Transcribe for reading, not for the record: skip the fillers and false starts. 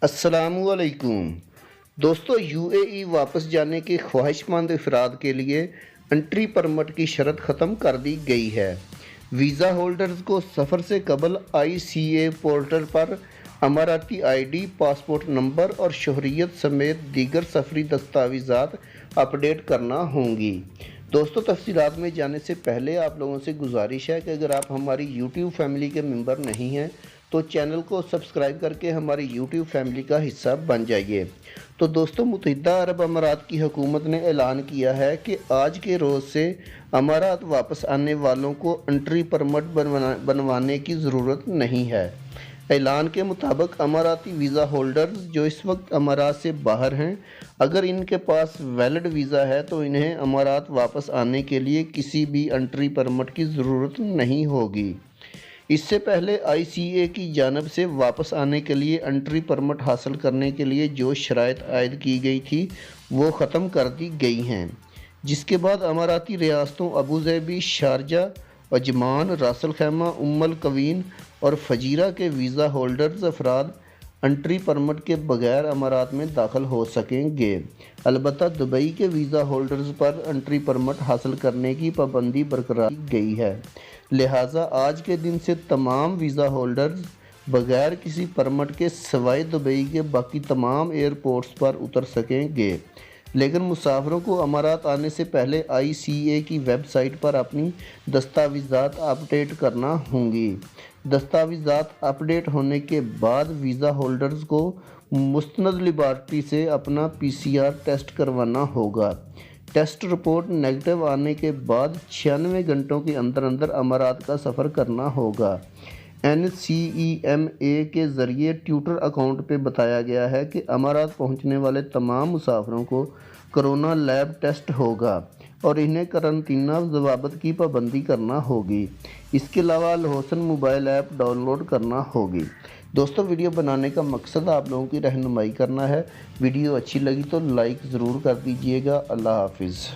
अस्सलामुअलैकुम। दोस्तों, यूएई वापस जाने के ख्वाहिशमंद अफराद के लिए एंट्री परमिट की शर्त ख़त्म कर दी गई है। वीज़ा होल्डर्स को सफ़र से कबल आईसीए पोर्टल पर अमाराती आईडी, पासपोर्ट नंबर और शहरियत समेत दीगर सफरी दस्तावेज़ात अपडेट करना होंगी। दोस्तों, तफसीलात में जाने से पहले आप लोगों से गुजारिश है कि अगर आप हमारी यूट्यूब फैमिली के मेंबर नहीं हैं तो चैनल को सब्सक्राइब करके हमारी यूट्यूब फैमिली का हिस्सा बन जाइए। तो दोस्तों, मुत्तहिदा अरब अमारात की हुकूमत ने ऐलान किया है कि आज के रोज़ से अमारात वापस आने वालों को एंट्री परमिट बनवाने की ज़रूरत नहीं है। ऐलान के मुताबिक अमाराती वीज़ा होल्डर्स जो इस वक्त अमारात से बाहर हैं, अगर इनके पास वैलिड वीज़ा है तो इन्हें अमारात वापस आने के लिए किसी भी एंट्री परमिट की ज़रूरत नहीं होगी। इससे पहले आईसीए की जानिब से वापस आने के लिए एंट्री परमिट हासिल करने के लिए जो शराइत आयद की गई थी वो ख़त्म कर दी गई हैं, जिसके बाद अमाराती रियासतों Abu Dhabi, Sharjah, Ajman, Ras al Khaimah, Umm al Quwain और फजीरा के वीज़ा होल्डर्स अफराद एंट्री परमिट के बगैर अमारात में दाखिल हो सकेंगे। अलबत्ता दुबई के वीज़ा होल्डर्स पर एंट्री परमिट हासिल करने की पाबंदी बरकरार की गई है। लिहाजा आज के दिन से तमाम वीज़ा होल्डर्स बगैर किसी परमिट के सवाए दुबई के बाकी तमाम एयरपोर्ट्स पर उतर सकेंगे। लेकिन मुसाफिरों को अमारात आने से पहले आईसीए की वेबसाइट पर अपनी दस्तावेज़ात अपडेट करना होंगी। दस्तावेज़ात अपडेट होने के बाद वीज़ा होल्डर्स को मुस्तनद लेबॉरेटरी से अपना पीसीआर टेस्ट करवाना होगा। टेस्ट रिपोर्ट नेगेटिव आने के बाद 96 घंटों के अंदर अंदर अमारात का सफ़र करना होगा। NCEMA के ज़रिए ट्विटर अकाउंट पे बताया गया है कि अमारात पहुंचने वाले तमाम मुसाफिरों को कोरोना लैब टेस्ट होगा और इन्हें करंतना ज़वाबित की पाबंदी करना होगी। इसके अलावा अल होसन मोबाइल ऐप डाउनलोड करना होगी। दोस्तों, वीडियो बनाने का मकसद आप लोगों की रहनुमाई करना है। वीडियो अच्छी लगी तो लाइक ज़रूर कर दीजिएगा। अल्लाह हाफिज़।